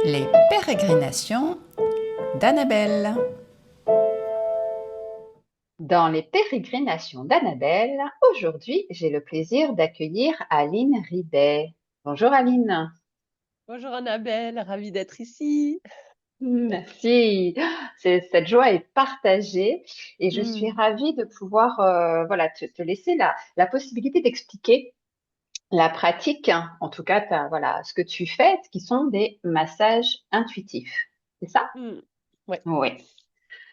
Les pérégrinations d'Annabelle. Dans les pérégrinations d'Annabelle, aujourd'hui, j'ai le plaisir d'accueillir Aline Ribet. Bonjour Aline. Bonjour Annabelle, ravie d'être ici. Merci. Cette joie est partagée et je suis Hmm, ravie de pouvoir voilà, te laisser la possibilité d'expliquer la pratique, hein, en tout cas voilà, ce que tu fais, qui sont des massages intuitifs. C'est ça? hmm. Ouais, Oui.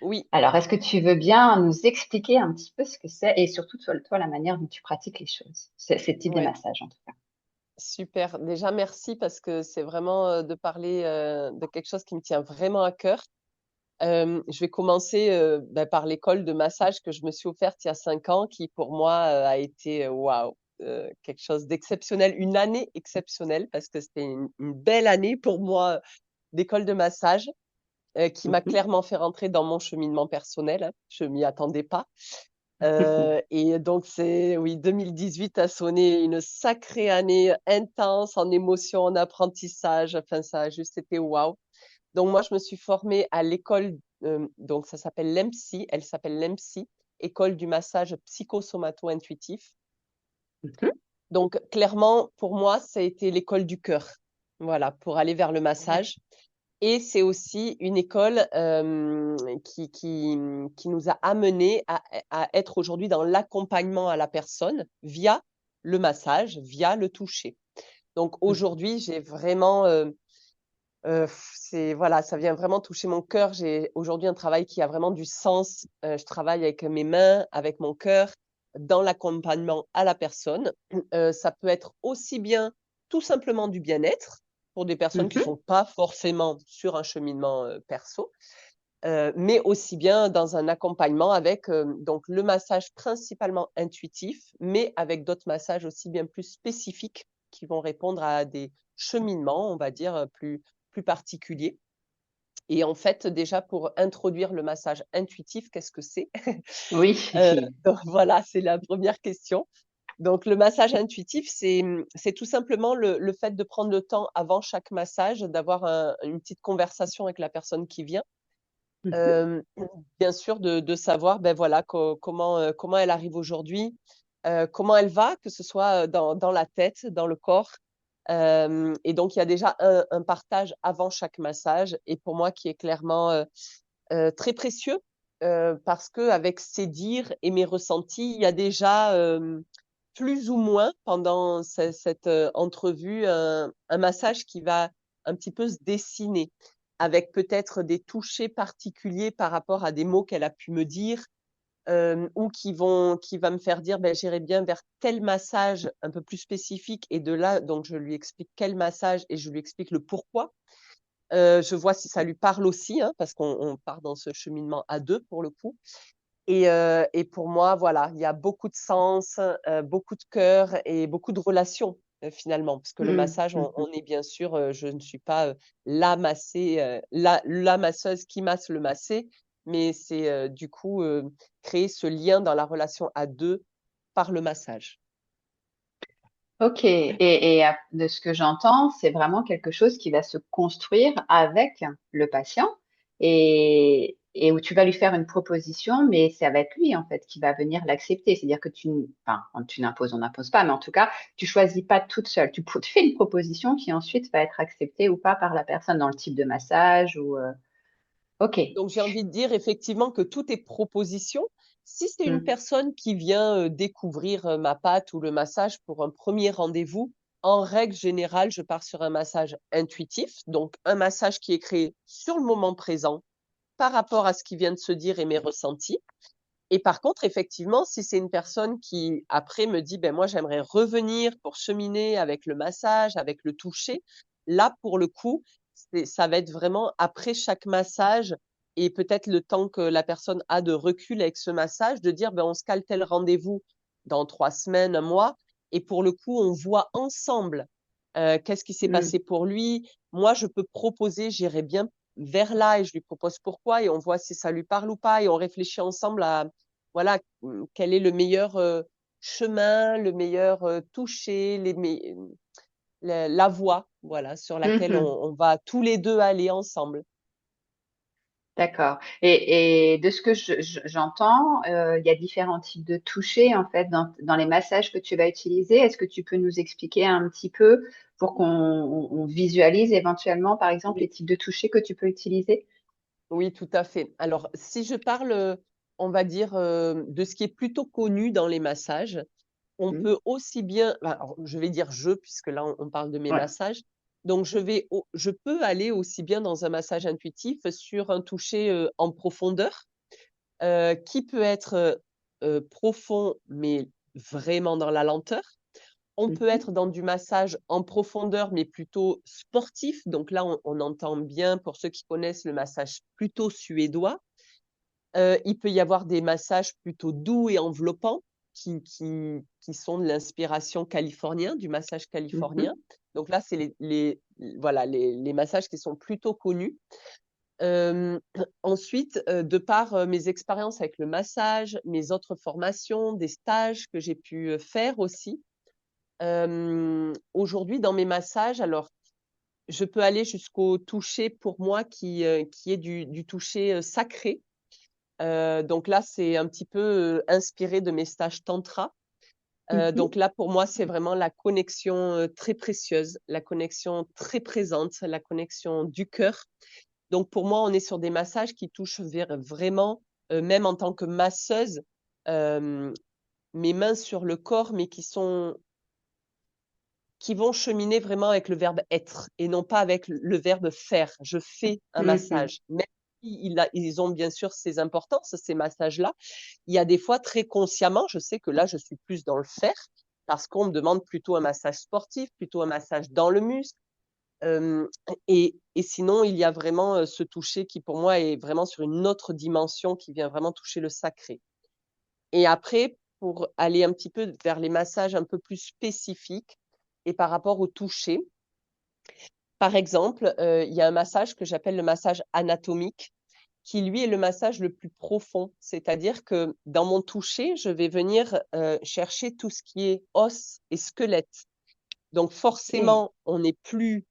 oui, Alors, est-ce que tu veux bien nous expliquer un petit peu ce que c'est et surtout, toi, la manière dont tu pratiques les choses, ces types de ouais, massages en tout cas. super. Déjà, merci parce que c'est vraiment de parler de quelque chose qui me tient vraiment à cœur. Je vais commencer par l'école de massage que je me suis offerte il y a 5 ans, qui pour moi a été waouh, quelque chose d'exceptionnel, une année exceptionnelle parce que c'était une belle année pour moi d'école de massage qui m'a Mhm. clairement fait rentrer dans mon cheminement personnel, hein. Je m'y attendais pas. Et donc c'est oui, 2018 a sonné une sacrée année intense en émotions, en apprentissage. Enfin, ça a juste été waouh. Donc moi, je me suis formée à l'école, donc ça s'appelle l'EMPSI, elle s'appelle l'EMPSI, École du massage psychosomato-intuitif. Mhm. Donc clairement, pour moi, ça a été l'école du cœur. Voilà, pour aller vers le Ouais. massage. Et c'est aussi une école qui nous a amené à être aujourd'hui dans l'accompagnement à la personne via le massage, via le toucher. Donc Mhm. aujourd'hui, j'ai vraiment, voilà, ça vient vraiment toucher mon cœur. J'ai aujourd'hui un travail qui a vraiment du sens. Je travaille avec mes mains, avec mon cœur, dans l'accompagnement à la personne. Ça peut être aussi bien tout simplement du bien-être pour des personnes qui Mhm. sont pas forcément sur un cheminement perso, mais aussi bien dans un accompagnement avec donc le massage principalement intuitif, mais avec d'autres massages aussi bien plus spécifiques qui vont répondre à des cheminements, on va dire, plus particuliers. Et en fait, déjà pour introduire le massage intuitif, qu'est-ce que c'est? Oui. Donc voilà, c'est la première question. Donc le massage intuitif, c'est tout simplement le fait de prendre le temps avant chaque massage, d'avoir une petite conversation avec la personne qui vient. Mhm. Euh, Bien sûr, de savoir ben voilà, comment elle arrive aujourd'hui, comment elle va, que ce soit dans la tête, dans le corps. Et donc, il y a déjà un partage avant chaque massage, et pour moi, qui est clairement très précieux, parce que avec ses dires et mes ressentis, il y a déjà plus ou moins pendant cette entrevue un massage qui va un petit peu se dessiner avec peut-être des touchés particuliers par rapport à des mots qu'elle a pu me dire, ou qui va me faire dire, ben, j'irai bien vers tel massage un peu plus spécifique. Et de là, donc, je lui explique quel massage et je lui explique le pourquoi. Je vois si ça lui parle aussi, hein, parce qu'on part dans ce cheminement à deux pour le coup. Et pour moi, voilà, il y a beaucoup de sens, beaucoup de cœur et beaucoup de relations finalement, parce que le Mhm. massage, on Mhm. est bien sûr, je ne suis pas la massée, la masseuse qui masse le massé, mais c'est du coup créer ce lien dans la relation à deux par le massage. Ok. De ce que j'entends, c'est vraiment quelque chose qui va se construire avec le patient et où tu vas lui faire une proposition, mais ça va être lui en fait qui va venir l'accepter. C'est-à-dire que enfin, tu n'imposes, on n'impose pas, mais en tout cas, tu choisis pas toute seule. Tu fais une proposition qui ensuite va être acceptée ou pas par la personne dans le type de massage ou. Ok. Donc, j'ai envie de dire effectivement que tout est proposition. Si c'est une Hmm. personne qui vient découvrir ma pâte ou le massage pour un premier rendez-vous, en règle générale, je pars sur un massage intuitif, donc un massage qui est créé sur le moment présent par rapport à ce qui vient de se dire et mes ressentis. Et par contre, effectivement, si c'est une personne qui après me dit, ben moi j'aimerais revenir pour cheminer avec le massage, avec le toucher, là pour le coup, ça va être vraiment après chaque massage et peut-être le temps que la personne a de recul avec ce massage, de dire, ben on se cale tel rendez-vous dans 3 semaines, un mois, et pour le coup, on voit ensemble qu'est-ce qui s'est Hmm. passé pour lui. Moi, je peux proposer, j'irai bien vers là et je lui propose pourquoi et on voit si ça lui parle ou pas et on réfléchit ensemble à voilà quel est le meilleur chemin, le meilleur toucher, la voie, voilà, sur laquelle Mhm. on va tous les deux aller ensemble. D'accord. Et de ce que j'entends, il y a différents types de toucher en fait dans les massages que tu vas utiliser. Est-ce que tu peux nous expliquer un petit peu pour qu'on visualise éventuellement, par exemple, les Oui, types de toucher que tu peux utiliser? oui, tout à fait. Alors, si je parle, on va dire, de ce qui est plutôt connu dans les massages, on Mhm. peut aussi bien, bah, alors, je vais dire «je» puisque là, on parle de mes Ouais. massages. Donc je peux aller aussi bien dans un massage intuitif sur un toucher, en profondeur, qui peut être, profond, mais vraiment dans la lenteur. On peut Mhm. être dans du massage en profondeur, mais plutôt sportif. Donc là, on entend bien, pour ceux qui connaissent le massage plutôt suédois. Il peut y avoir des massages plutôt doux et enveloppants qui sont de l'inspiration californien, du massage californien. Mhm. Donc là, c'est voilà, les massages qui sont plutôt connus. Hem, ensuite, de par, mes expériences avec le massage, mes autres formations, des stages que j'ai pu, faire aussi, aujourd'hui dans mes massages, alors je peux aller jusqu'au toucher pour moi qui est du toucher, sacré. Donc là, c'est un petit peu, inspiré de mes stages tantra. Donc Mhm. là, pour moi, c'est vraiment la connexion, très précieuse, la connexion très présente, la connexion du cœur. Donc pour moi, on est sur des massages qui touchent vers vraiment, même en tant que masseuse, hem, mes mains sur le corps, mais qui vont cheminer vraiment avec le verbe être et non pas avec le verbe faire. Je fais un Mhm. massage. Même si ils ont bien sûr ces importances, ces massages-là. Il y a des fois très consciemment, je sais que là, je suis plus dans le faire parce qu'on me demande plutôt un massage sportif, plutôt un massage dans le muscle. Hem et sinon, il y a vraiment, ce toucher qui pour moi est vraiment sur une autre dimension qui vient vraiment toucher le sacré. Et après, pour aller un petit peu vers les massages un peu plus spécifiques et par rapport au toucher, par exemple, il y a un massage que j'appelle le massage anatomique qui lui est le massage le plus profond. C'est-à-dire que dans mon toucher, je vais venir, chercher tout ce qui est os et squelette. Donc Ok. forcément, on est plus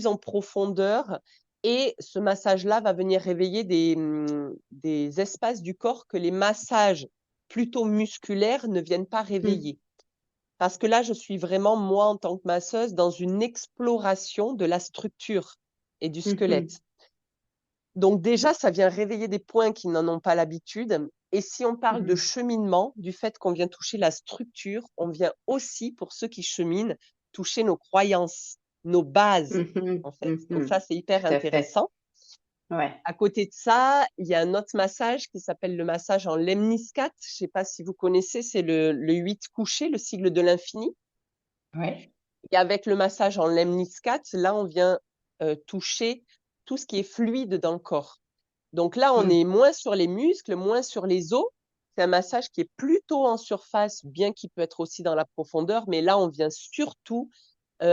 en profondeur et ce massage-là va venir réveiller des espaces du corps que les massages plutôt musculaires ne viennent pas Mhm. réveiller. Parce que là, je suis vraiment, moi, en tant que masseuse, dans une exploration de la structure et du Mhm. squelette. Donc déjà, ça vient réveiller des points qui n'en ont pas l'habitude. Et si on parle de Mhm. cheminement, du fait qu'on vient toucher la structure, on vient aussi, pour ceux qui cheminent, toucher nos croyances, nos bases, Mhm. en fait. Donc ça, Mhm. c'est hyper Tout à fait. intéressant. Ouais. À côté de ça, il y a un autre massage qui s'appelle le massage en lemniscate. Je ne sais pas si vous connaissez, c'est le 8 couché, le sigle de l'infini. Ouais. Et avec le massage en lemniscate, là, on vient toucher tout ce qui est fluide dans le corps. Donc là, on est Mhm. moins sur les muscles, moins sur les os. C'est un massage qui est plutôt en surface, bien qu'il peut être aussi dans la profondeur, mais là, on vient surtout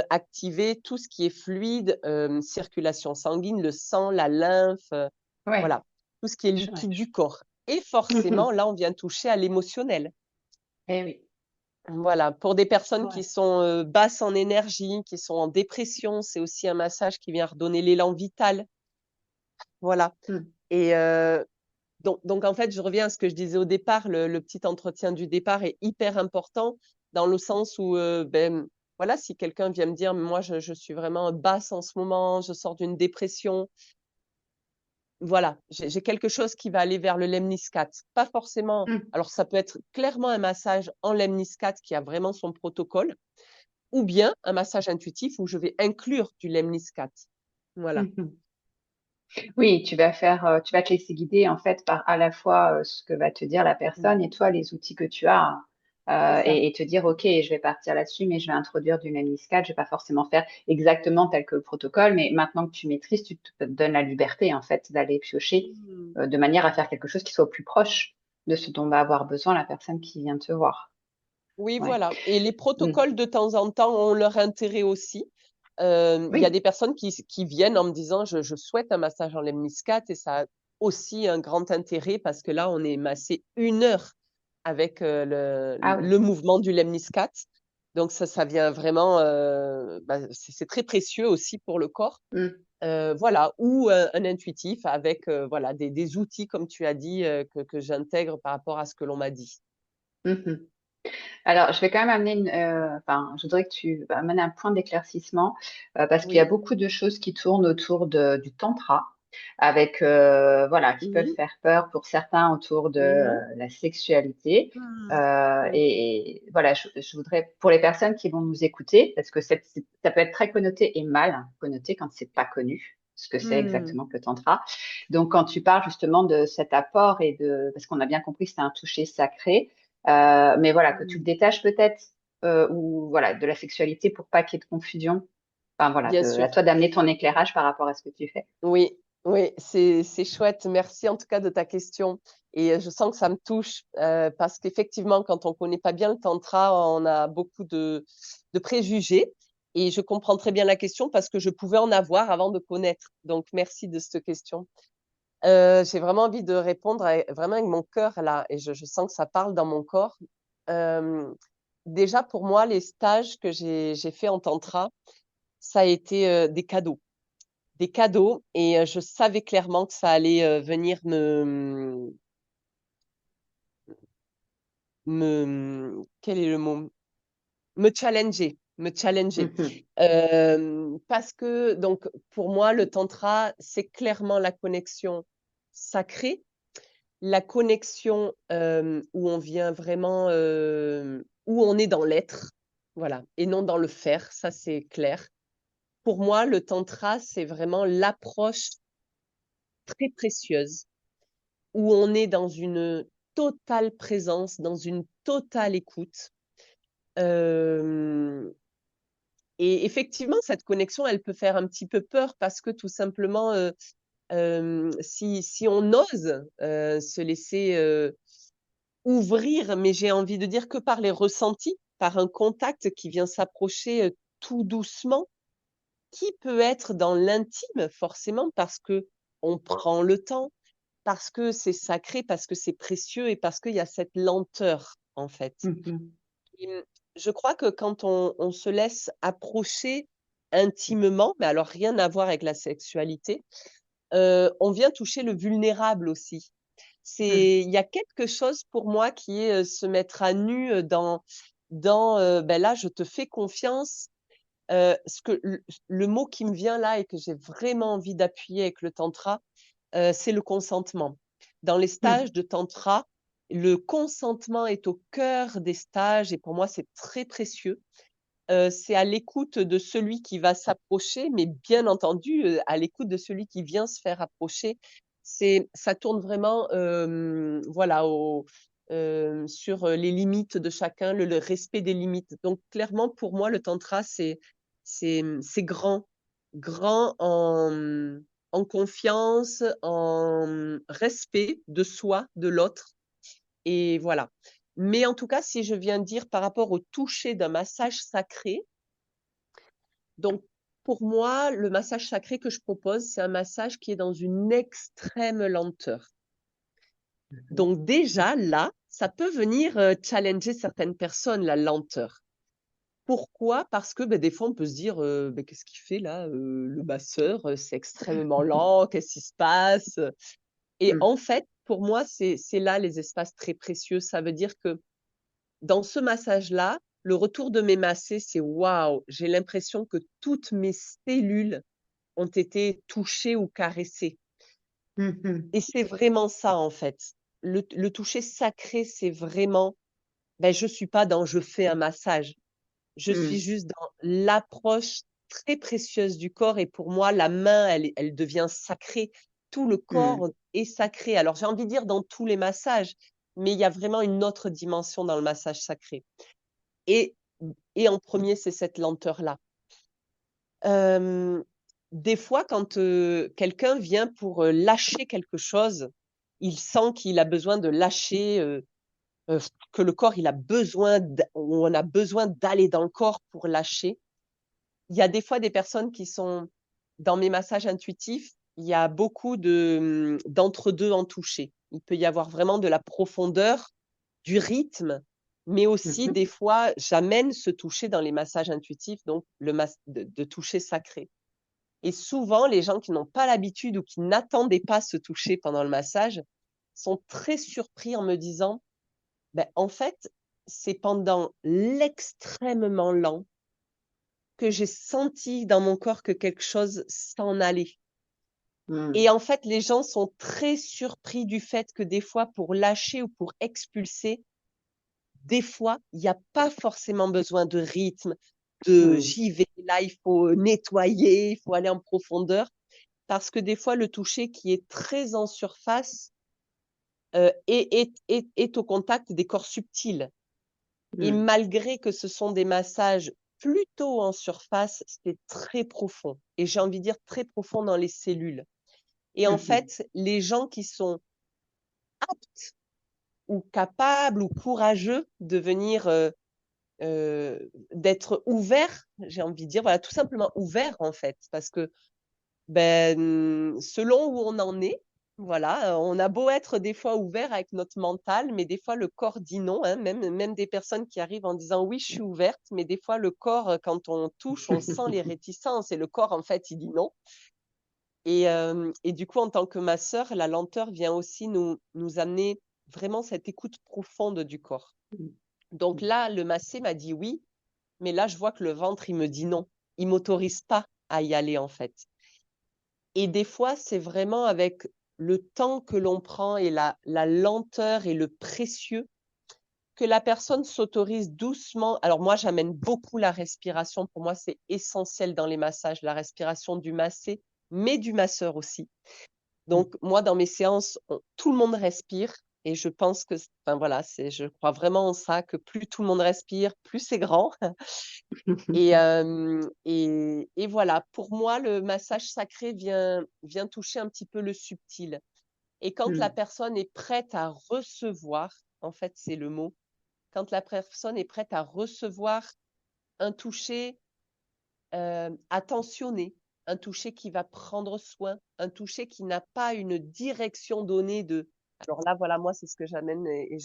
activer tout ce qui est fluide, circulation sanguine, le sang, la lymphe, Ouais. voilà, tout ce qui est Ouais. liquide du corps. Et forcément, Mhm. là, on vient toucher à l'émotionnel. Eh oui. Voilà, pour des personnes qui Ouais. sont, basses en énergie, qui sont en dépression, c'est aussi un massage qui vient redonner l'élan vital. Voilà Mhm. et donc en fait, je reviens à ce que je disais au départ, le petit entretien du départ est hyper important dans le sens où, voilà, si quelqu'un vient me dire: «Moi, je suis vraiment basse en ce moment, je sors d'une dépression», voilà, j'ai quelque chose qui va aller vers le lemniscate. Pas forcément, Mhm. alors ça peut être clairement un massage en lemniscate qui a vraiment son protocole ou bien un massage intuitif où je vais inclure du lemniscate. Voilà. Mhm. Oui, tu vas te laisser guider en fait par à la fois ce que va te dire la Mmh. personne et toi les outils que tu as C'est ça. et te dire ok, je vais partir là-dessus, mais je vais introduire du lemniscate, je vais pas forcément faire exactement tel que le protocole, mais maintenant que tu maîtrises, tu te donnes la liberté en fait d'aller piocher Mmh. de manière à faire quelque chose qui soit au plus proche de ce dont va avoir besoin la personne qui vient te voir. Oui, Ouais. voilà et les Mm. protocoles de temps en temps ont leur intérêt aussi. Il y a Oui. des personnes qui viennent en me disant: «Je souhaite un massage en lemniscate» et ça a aussi un grand intérêt parce que là, on est massé 1 heure avec, Ah oui. le mouvement du lemniscate. Donc ça vient vraiment, c'est très précieux aussi pour le corps. Mm. Voilà, ou un intuitif avec voilà, des outils, comme tu as dit, que j'intègre par rapport à ce que l'on m'a dit. Mhm. Alors, je vais quand même amener enfin, je voudrais que tu amènes un point d'éclaircissement parce qu'il y a Oui. beaucoup de choses qui tournent autour du tantra, avec voilà, qui peuvent Mhm. faire peur pour certains autour de Mhm. la sexualité. Mhm. Oui. Et voilà, je voudrais pour les personnes qui vont nous écouter, parce que ça peut être très connoté et mal connoté quand c'est pas connu ce que c'est Mhm. exactement que le tantra. Donc, quand tu parles justement de cet apport parce qu'on a bien compris que c'est un toucher sacré. Mais voilà, que tu le Mhm. détaches peut-être, ou voilà, de la sexualité pour pas qu'il y ait de confusion. Enfin voilà, Bien à sûr. toi d'amener ton éclairage par rapport à ce que tu fais. Oui, oui, c'est chouette. Merci en tout cas de ta question. Et je sens que ça me touche parce qu'effectivement, quand on connaît pas bien le tantra, on a beaucoup de préjugés. Et je comprends très bien la question parce que je pouvais en avoir avant de connaître. Donc, merci de cette question. J'ai vraiment envie de répondre vraiment avec mon cœur là, et je sens que ça parle dans mon corps. Euh, Déjà, pour moi, les stages que j'ai fait en tantra, ça a été des cadeaux, et je savais clairement que ça allait venir quel est le mot? Me challenger. Mhm. Parce que donc pour moi, le tantra, c'est clairement la connexion sacrée, la connexion où on vient vraiment, où on est dans l'être, voilà, et non dans le faire, ça c'est clair. Pour moi, le tantra, c'est vraiment l'approche très précieuse où on est dans une totale présence, dans une totale écoute. Euh, et effectivement, cette connexion, elle peut faire un petit peu peur parce que tout simplement, si on ose se laisser ouvrir, mais j'ai envie de dire que par les ressentis, par un contact qui vient s'approcher tout doucement, qui peut être dans l'intime forcément parce que on prend le temps, parce que c'est sacré, parce que c'est précieux et parce qu'il y a cette lenteur, en fait. Mhm. Et je crois que quand on se laisse approcher intimement, mais alors rien à voir avec la sexualité, on vient toucher le vulnérable aussi. Mhm. Il y a quelque chose pour moi qui est se mettre à nu ben là, je te fais confiance. Le mot qui me vient là et que j'ai vraiment envie d'appuyer avec le tantra, c'est le consentement. Dans les Mhm. stages de tantra, le consentement est au cœur des stages et pour moi, c'est très précieux. C'est à l'écoute de celui qui va s'approcher, mais bien entendu, à l'écoute de celui qui vient se faire approcher. Ça tourne vraiment, voilà, sur les limites de chacun, le respect des limites. Donc clairement, pour moi, le tantra, c'est grand, grand en confiance, en respect de soi, de l'autre, et voilà. Mais en tout cas, si je viens dire par rapport au toucher d'un massage sacré, donc pour moi, le massage sacré que je propose, c'est un massage qui est dans une extrême lenteur. Mhm. Donc déjà, là, ça peut venir challenger certaines personnes, la lenteur. Pourquoi? Parce que des fois, on peut se dire, qu'est-ce qu'il fait là, le masseur, c'est extrêmement lent, qu'est-ce qui se passe? Et Mhm. en fait, pour moi, c'est là les espaces très précieux. Ça veut dire que dans ce massage-là, le retour de mes massés, c'est waouh, j'ai l'impression que toutes mes cellules ont été touchées ou caressées. Mhm. Et c'est vraiment ça, en fait. Le toucher sacré, c'est vraiment, je suis pas dans je fais un massage. Je suis Mhm. juste dans l'approche très précieuse du corps. Et pour moi, la main, elle devient sacrée. Tout le corps Mhm. est sacré. Alors, j'ai envie de dire dans tous les massages, mais il y a vraiment une autre dimension dans le massage sacré. Et, et en premier, c'est cette lenteur-là. Euh, des fois, quand quelqu'un vient pour lâcher quelque chose, il sent qu'il a besoin de lâcher, que le corps, on a besoin d'aller dans le corps pour lâcher. Il y a des fois des personnes qui sont dans mes massages intuitifs, il y a beaucoup d'entre-deux en toucher. Il peut y avoir vraiment de la profondeur, du rythme, Mais aussi, Mhm. des fois, j'amène ce toucher dans les massages intuitifs, donc de toucher sacré. Et souvent, les gens qui n'ont pas l'habitude ou qui n'attendaient pas ce toucher pendant le massage sont très surpris en me disant, ben, en fait, c'est pendant l'extrêmement lent que j'ai senti dans mon corps que quelque chose s'en allait. Et Mm. en fait, les gens sont très surpris du fait que des fois, pour lâcher ou pour expulser, des fois, il n'y a pas forcément besoin de rythme, de Mm. j'y vais, là, il faut nettoyer, il faut aller en profondeur, parce que des fois, le toucher qui est très en surface est au contact des corps subtils. Et Mm. malgré que ce sont des massages plutôt en surface, c'est très profond. Et j'ai envie de dire très profond dans les cellules. Et en Mhm. fait, les gens qui sont aptes ou capables ou courageux de venir, d'être ouverts, j'ai envie de dire, voilà, tout simplement ouverts en fait, parce que ben, selon où on en est, voilà, on a beau être des fois ouvert avec notre mental, mais des fois le corps dit non, hein, même des personnes qui arrivent en disant oui, je suis ouverte, mais des fois le corps, quand on touche, on sent les réticences et le corps, en fait, il dit non. Et du coup, en tant que masseur, la lenteur vient aussi nous amener vraiment cette écoute profonde du corps. Donc là, le massé m'a dit oui, mais là, je vois que le ventre, il me dit non. Il m'autorise pas à y aller, en fait. Et des fois, c'est vraiment avec le temps que l'on prend et la lenteur et le précieux que la personne s'autorise doucement. Alors moi, j'amène beaucoup la respiration. Pour moi, c'est essentiel dans les massages, la respiration du massé, mais du masseur aussi. Donc moi, dans mes séances, tout le monde respire. Et je pense que, enfin voilà, je crois vraiment en ça, que plus tout le monde respire, plus c'est grand. Et voilà, pour moi, le massage sacré vient toucher un petit peu le subtil. Et quand la Mm. personne est prête à recevoir, en fait, c'est le mot, quand la personne est prête à recevoir un toucher attentionné, un toucher qui va prendre soin, un toucher qui n'a pas une direction donnée de. Alors là, voilà, moi, c'est ce que j'amène et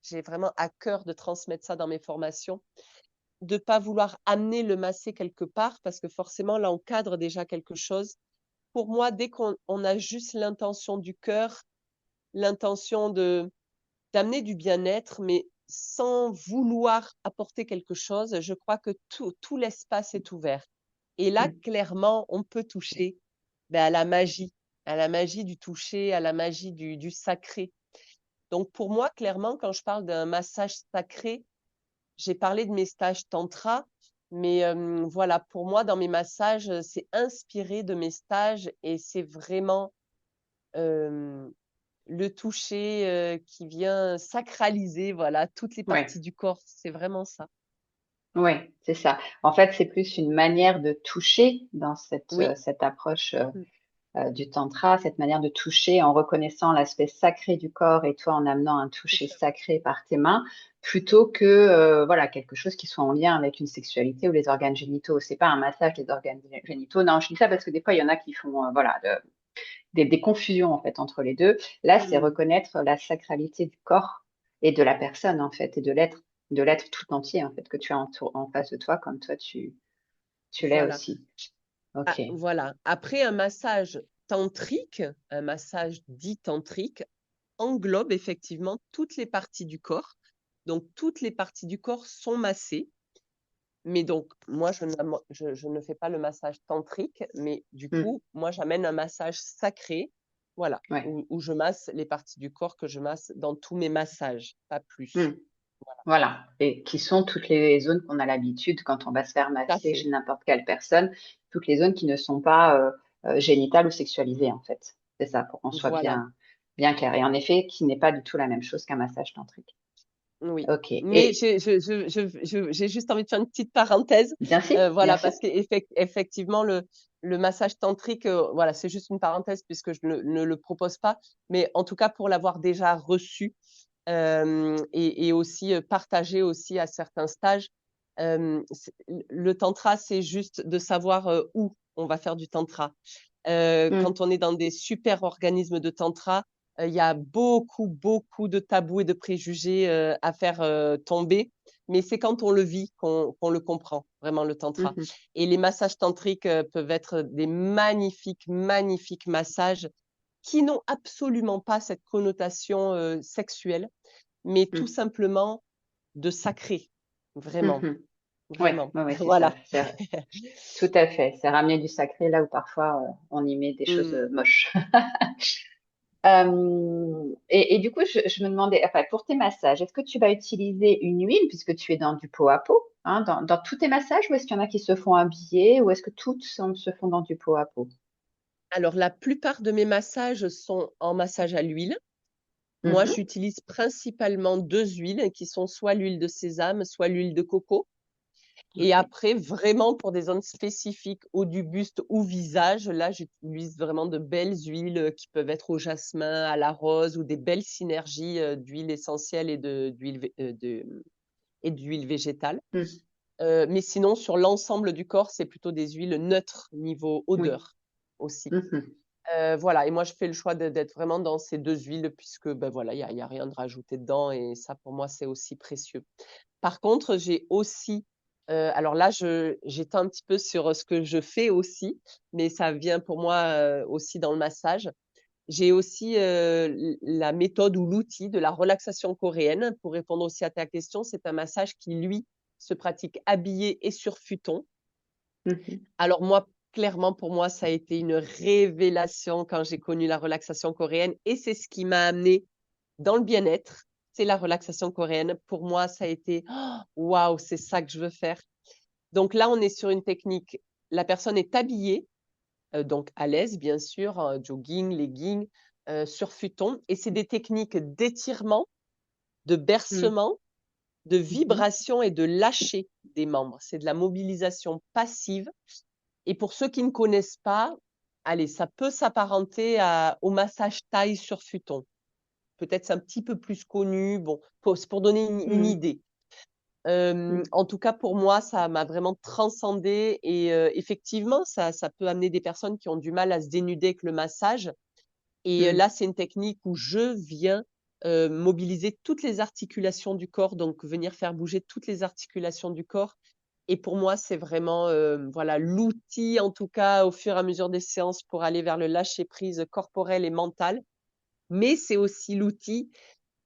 j'ai vraiment à cœur de transmettre ça dans mes formations, de pas vouloir amener le massé quelque part parce que forcément, là, on cadre déjà quelque chose. Pour moi, dès qu'on a juste l'intention du cœur, l'intention d'amener du bien-être, mais sans vouloir apporter quelque chose, je crois que tout l'espace est ouvert. Et là, Mm. clairement, on peut toucher ben, à la magie du toucher, à la magie du sacré. Donc pour moi, clairement, quand je parle d'un massage sacré, j'ai parlé de mes stages tantra, mais voilà, pour moi, dans mes massages, c'est inspiré de mes stages et c'est vraiment euh, le toucher qui vient sacraliser, voilà, toutes les Ouais, parties du corps. C'est vraiment ça. ouais, c'est ça. En fait, c'est plus une manière de toucher dans Oui, cette approche mm, du tantra, cette manière de toucher en reconnaissant l'aspect sacré du corps et toi en amenant un c'est toucher ça. sacré par tes mains, plutôt que voilà quelque chose qui soit en lien avec une sexualité ou les organes génitaux. C'est pas un massage des organes génitaux. Non, je dis ça parce que des fois il y en a qui font voilà des confusions en fait entre les deux. Là, c'est Mm, reconnaître la sacralité du corps et de la personne en fait et de l'être tout entier en fait que tu as en face de toi comme toi tu l'es voilà. aussi. Ok. Ah, voilà. Après, un massage tantrique, un massage dit tantrique, englobe effectivement toutes les parties du corps. Donc, toutes les parties du corps sont massées. Mais donc, moi, je ne fais pas le massage tantrique, mais du Hmm. coup, moi, j'amène un massage sacré, voilà, Ouais. où je masse les parties du corps que je masse dans tous mes massages, pas plus. Hmm. Voilà, et qui sont toutes les zones qu'on a l'habitude quand on va se faire Tout à masser fait. chez n'importe quelle personne, toutes les zones qui ne sont pas génitales ou sexualisées en fait. C'est ça, pour qu'on soit Voilà, bien clair. Et en effet, qui n'est pas du tout la même chose qu'un massage tantrique. oui. Ok, Mais et j'ai juste envie de faire une petite parenthèse, bien voilà, sûr. parce qu'effectivement, le massage tantrique, voilà, c'est juste une parenthèse puisque je ne le propose pas, mais en tout cas, pour l'avoir déjà reçu, et aussi partager aussi à certains stages. Le tantra, c'est juste de savoir où on va faire du tantra. Hmm. Quand on est dans des super organismes de tantra, Il y a beaucoup, beaucoup de tabous et de préjugés à faire tomber. Mais c'est quand on le vit qu'on le comprend, vraiment, le tantra. Mhm. Et les massages tantriques peuvent être des magnifiques, magnifiques massages qui n'ont absolument pas cette connotation sexuelle, mais tout Mhm. simplement de sacré. Vraiment, Mhm. Ouais, vraiment. ouais, ouais, c'est ça. Voilà. Tout à fait. C'est ramener du sacré là où parfois on y met des choses Mm. moches. Et du coup, je me demandais, enfin, pour tes massages, est-ce que tu vas utiliser une huile puisque tu es dans du pot à pot, hein, dans tous tes massages, ou est-ce qu'il y en a qui se font habiller, ou est-ce que toutes se font dans du pot à pot? Alors, la plupart de mes massages sont en massage à l'huile. Moi, Mhm. j'utilise principalement deux huiles qui sont soit l'huile de sésame, soit l'huile de coco. Et Ok. après, vraiment pour des zones spécifiques, haut du buste ou visage, là, j'utilise vraiment de belles huiles qui peuvent être au jasmin, à la rose ou des belles synergies d'huiles essentielles et d'huile végétale. Mhm. Mais sinon, sur l'ensemble du corps, c'est plutôt des huiles neutres niveau Oui. odeur aussi. Mhm. Voilà, et moi, je fais le choix d'être vraiment dans ces deux huiles puisque ben voilà, y a rien de rajouté dedans et ça, pour moi, c'est aussi précieux. Par contre, j'ai aussi, alors là, j'étends un petit peu sur ce que je fais aussi, mais ça vient pour moi aussi dans le massage. J'ai aussi la méthode ou l'outil de la relaxation coréenne. Pour répondre aussi à ta question, c'est un massage qui, lui, se pratique habillé et sur futon. Mhm. Alors moi, clairement, pour moi, ça a été une révélation quand j'ai connu la relaxation coréenne et c'est ce qui m'a amené dans le bien-être. C'est la relaxation coréenne. Pour moi, ça a été oh, waouh, c'est ça que je veux faire. Donc là, on est sur une technique. La personne est habillée, donc à l'aise, bien sûr, jogging, legging, sur futon. Et c'est des techniques d'étirement, de Mhm. bercement, de Mhm. vibration et de lâcher des membres. C'est de la mobilisation passive. Et pour ceux qui ne connaissent pas, allez, ça peut s'apparenter au massage thaï sur futon. Peut-être c'est un petit peu plus connu. Bon, c'est pour donner une Mhm. idée. Mhm. En tout cas, pour moi, ça m'a vraiment transcendée et effectivement, ça peut amener des personnes qui ont du mal à se dénuder avec le massage. Et là, Mhm. c'est une technique où je viens mobiliser toutes les articulations du corps, donc venir faire bouger toutes les articulations du corps. Et pour moi, c'est vraiment voilà l'outil, en tout cas, au fur et à mesure des séances, pour aller vers le lâcher-prise corporel et mental. Mais c'est aussi l'outil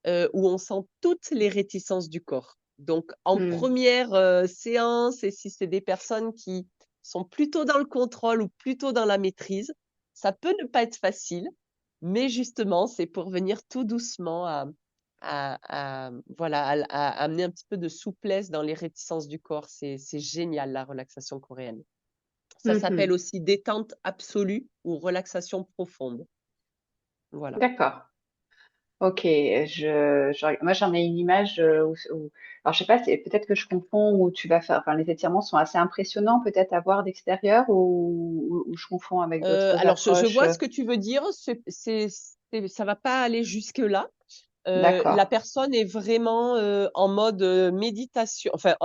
où on sent toutes les réticences du corps. Donc, en Mhm. première séance, et si c'est des personnes qui sont plutôt dans le contrôle ou plutôt dans la maîtrise, ça peut ne pas être facile, mais justement, c'est pour venir tout doucement voilà, à amener un petit peu de souplesse dans les réticences du corps. C'est génial, la relaxation coréenne. Ça s'appelle Mhm. aussi détente absolue ou relaxation profonde. Voilà. D'accord. Ok, moi j'en ai une image alors je sais pas, peut-être que je confonds où tu vas faire, enfin les étirements sont assez impressionnants peut-être à voir d'extérieur ou je confonds avec d'autres Alors, je approches. vois ce que tu veux dire. Ça va pas aller jusque-là. La D'accord. personne est vraiment en mode méditation, enfin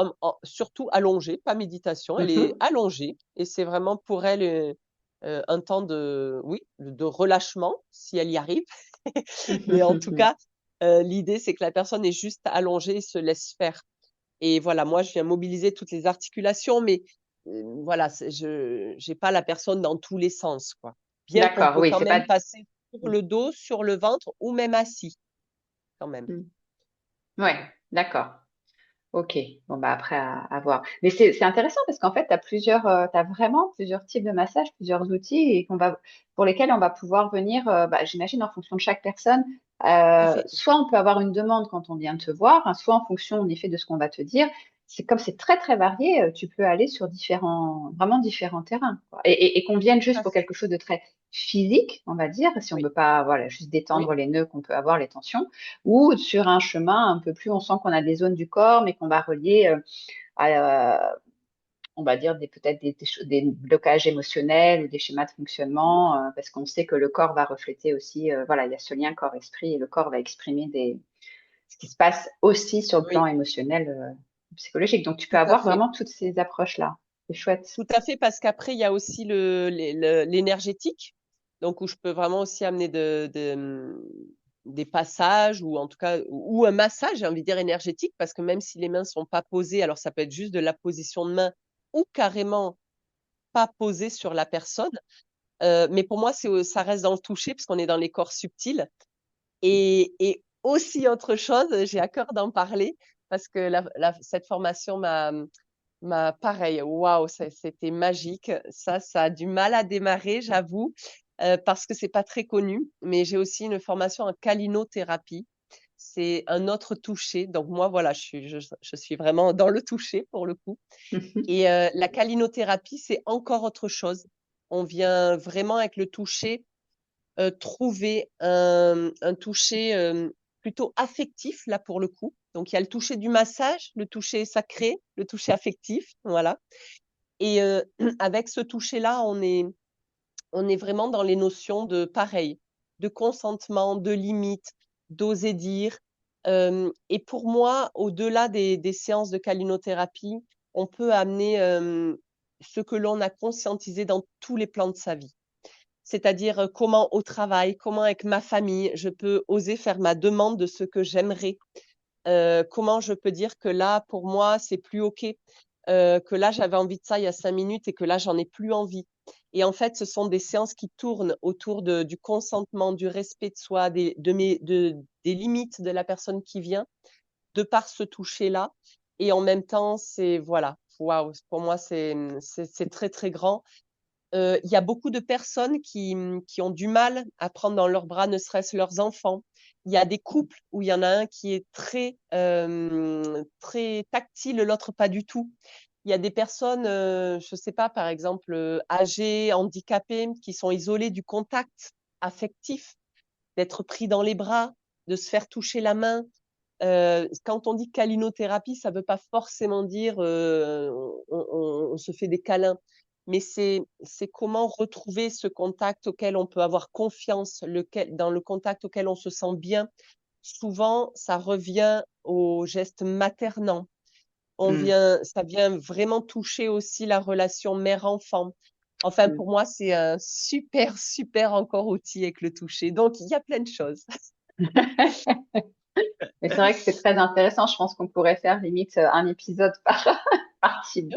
surtout allongée, pas méditation. Elle est Mhm. allongée et c'est vraiment pour elle un temps de, oui, de relâchement si elle y arrive. Mais en tout cas, l'idée c'est que la personne est juste allongée et se laisse faire. Et voilà, moi, je viens mobiliser toutes les articulations, mais voilà, je n'ai pas la personne dans tous les sens, quoi. Bien qu'on D'accord, peut oui, quand c'est même pas. passer sur le dos, sur le ventre ou même assis, quand même. Mhm. Ouais, d'accord. Ok, bon bah après à voir. Mais c'est intéressant parce qu'en fait, t'as vraiment plusieurs types de massages, plusieurs outils et pour lesquels on va pouvoir venir, bah, j'imagine en fonction de chaque personne. Tout à fait. Soit on peut avoir une demande quand on vient te voir, hein, soit en fonction en effet de ce qu'on va te dire. C'est comme c'est très très varié, tu peux aller sur vraiment différents terrains, quoi. Et qu'on vienne Tout juste à pour fait. quelque chose de très physique, on va dire, si on Oui, veut pas, voilà, juste oui, détendre les nœuds qu'on peut avoir, les tensions ou sur un chemin un peu plus, on sent qu'on a des zones du corps, mais qu'on va relier à, on va dire, peut-être des blocages émotionnels ou des schémas de mhm, fonctionnement, parce qu'on sait que le corps va refléter aussi, voilà, il y a ce lien corps-esprit et le corps va exprimer ce qui se passe aussi sur le plan oui, émotionnel, psychologique. Donc, tu peux tout à avoir fait. vraiment toutes ces approches-là. C'est chouette. Tout à fait, parce qu'après, il y a aussi l'énergétique. donc où je peux vraiment aussi amener des passages ou en tout cas ou un massage, j'ai envie de dire énergétique, parce que même si les mains sont pas posées, alors ça peut être juste de la position de main ou carrément pas posée sur la personne. Mais pour moi, ça reste dans le toucher parce qu'on est dans les corps subtils. Et aussi autre chose, j'ai à cœur d'en parler parce que cette formation pareil, waouh, c'était magique. Ça a du mal à démarrer, j'avoue, parce que c'est pas très connu. Mais j'ai aussi une formation en calinothérapie. C'est un autre toucher. Donc moi, voilà, je suis vraiment dans le toucher pour le coup. Et la calinothérapie, c'est encore autre chose. On vient vraiment avec le toucher trouver un toucher plutôt affectif, là, pour le coup. Donc, il y a le toucher du massage, le toucher sacré, le toucher affectif, voilà. Et avec ce toucher-là, on est vraiment dans les notions de pareil, de consentement, de limite, d'oser dire. Et pour moi, au-delà des séances de calinothérapie, on peut amener ce que l'on a conscientisé dans tous les plans de sa vie. C'est-à-dire comment au travail, comment avec ma famille, je peux oser faire ma demande de ce que j'aimerais. Comment je peux dire que là, pour moi, c'est plus OK, que là, j'avais envie de ça il y a 5 minutes et que là, j'en ai plus envie. Et en fait, ce sont des séances qui tournent autour du consentement, du respect de soi, des limites de la personne qui vient, de par ce toucher-là. Et en même temps, c'est, voilà, waouh, pour moi, c'est très, très grand. Il y a beaucoup de personnes qui ont du mal à prendre dans leurs bras, ne serait-ce leurs enfants. Il y a des couples où il y en a un qui est très tactile, l'autre pas du tout. Il y a des personnes, je ne sais pas, par exemple, âgées, handicapées, qui sont isolées du contact affectif, d'être pris dans les bras, de se faire toucher la main. Quand on dit calinothérapie, ça ne veut pas forcément dire on se fait des câlins, mais c'est comment retrouver ce contact auquel on peut avoir confiance, dans le contact auquel on se sent bien. Souvent, ça revient au geste maternant. Ça vient vraiment toucher aussi la relation mère-enfant. Enfin, pour moi, c'est un super, super encore outil avec le toucher. Donc, il y a plein de choses. Mais c'est vrai que c'est très intéressant. Je pense qu'on pourrait faire limite un épisode par, par type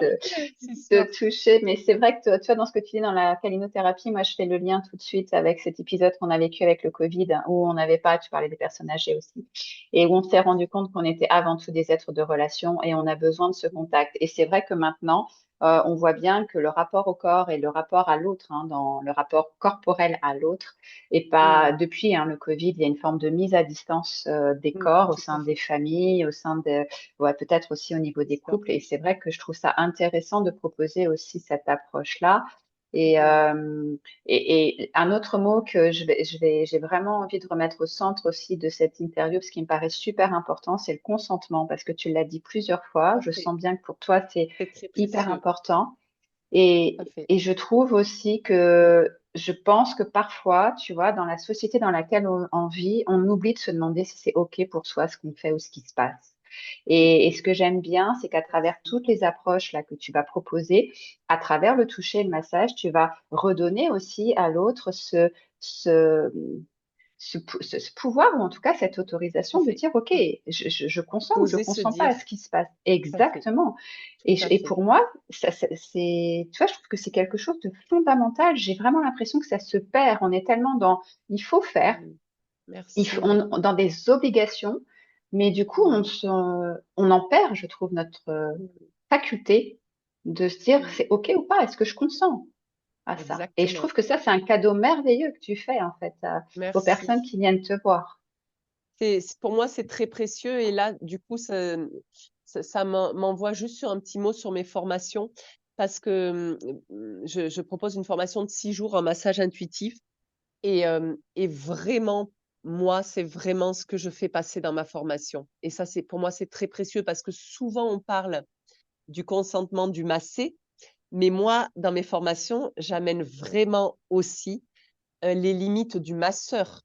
C'est de sûr. toucher. Mais c'est vrai que tu vois, dans ce que tu dis dans la calinothérapie, moi, je fais le lien tout de suite avec cet épisode qu'on a vécu avec le Covid, où on n'avait pas, tu parlais des personnes âgées aussi, et où on s'est rendu compte qu'on était avant tout des êtres de relation et on a besoin de ce contact. Et c'est vrai que maintenant, on voit bien que le rapport au corps et le rapport à l'autre, hein, dans le rapport corporel à l'autre, et pas Mm, depuis le Covid, il y a une forme de mise à distance des corps au tout à sein des fait, familles, au sein de, ouais, peut-être aussi au niveau des c'est sûr. couples. Et c'est vrai que je trouve ça intéressant de proposer aussi cette approche-là. Et, Mm. et un autre mot que j'ai vraiment envie de remettre au centre aussi de cette interview, parce qu'il me paraît super important, c'est le consentement, parce que tu l'as dit plusieurs fois. Tout à Je fait. sens bien que pour toi, c'est C'est très hyper précieux. important. Tout à fait. Et je trouve aussi que je pense que parfois, tu vois, dans la société dans laquelle on vit, on oublie de se demander si c'est OK pour soi ce qu'on fait ou ce qui se passe. Et ce que j'aime bien, c'est qu'à travers Merci. toutes les approches là que tu vas proposer, à travers le toucher et le massage, tu vas redonner aussi à l'autre ce, ce pouvoir, ou en tout cas cette Tout à autorisation de fait. dire, OK, Mm. je consens ou je D'oser se consens pas à dire. ce qui se passe. Tout à fait. Exactement. Tout à Et fait. pour moi, tu vois, je trouve que c'est quelque chose de fondamental. J'ai vraiment l'impression que ça se perd. On est tellement dans, il faut faire, Mm. Merci. dans des obligations, mais du coup, Mm. on en perd, je trouve, notre Mm. faculté de se dire, Mm. c'est OK ou pas, est-ce que je consens à ça? Et je Exactement. trouve que ça, c'est un cadeau merveilleux que tu fais, en fait, aux personnes Merci. qui viennent te voir. Pour moi, c'est très précieux. Et là, du coup, ça m'envoie juste sur un petit mot sur mes formations parce que je propose une formation de 6 jours en massage intuitif. Et vraiment, moi, c'est vraiment ce que je fais passer dans ma formation. Et ça, pour moi, c'est très précieux parce que souvent, on parle du consentement du massé. Mais moi, dans mes formations, j'amène vraiment aussi les limites du masseur.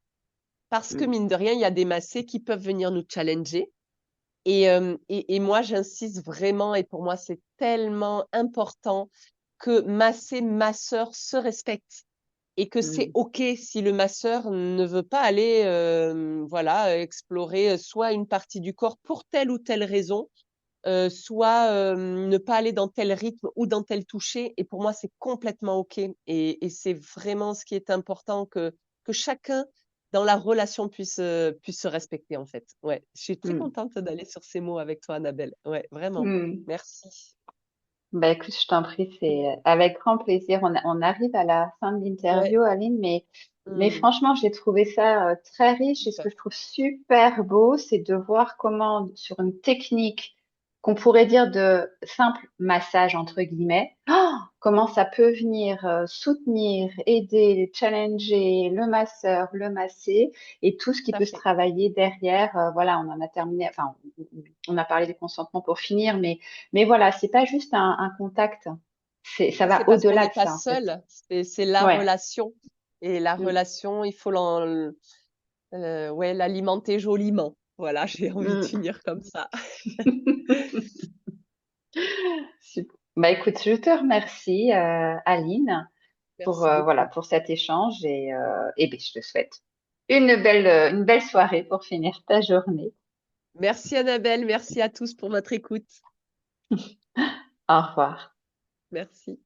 Parce que Mm. mine de rien, il y a des massés qui peuvent venir nous challenger. Et moi, j'insiste vraiment, et pour moi, c'est tellement important que masseur se respecte. et que c'est OK si le masseur ne veut pas aller voilà, explorer soit une partie du corps pour telle ou telle raison, soit ne pas aller dans tel rythme ou dans tel toucher. Et pour moi, c'est complètement OK. Et c'est vraiment ce qui est important que chacun dans la relation puisse se respecter, en fait. Ouais, je suis très Mm. contente d'aller sur ces mots avec toi, Annabelle. Ouais, vraiment. Mm. Merci. Bah écoute, je t'en prie, c'est avec grand plaisir. On arrive à la fin de Ouais. l'interview, Aline, mais Mm, franchement, j'ai trouvé ça très riche et ce que super. je trouve super beau, c'est de voir comment, sur une technique qu'on pourrait dire de simple massage, entre guillemets, comment ça peut venir soutenir, aider, challenger le masseur, le massé et tout ce qui Tout à peut se fait. travailler derrière. Voilà, on en a terminé, enfin, on a parlé du consentement pour finir, mais voilà, c'est pas juste un contact. Ça Et c'est va parce qu'on au-delà n'est de pas ça, en fait. seul, c'est la Ouais. relation. Et la Mm, relation, il faut ouais, l'alimenter joliment. Voilà, j'ai envie de mm. finir comme ça. Super. Bah écoute, je te remercie, Aline, pour Merci voilà, beaucoup. pour cet échange et ben, je te souhaite une belle soirée pour finir ta journée. Merci Annabelle, merci à tous pour votre écoute. Au revoir. Merci.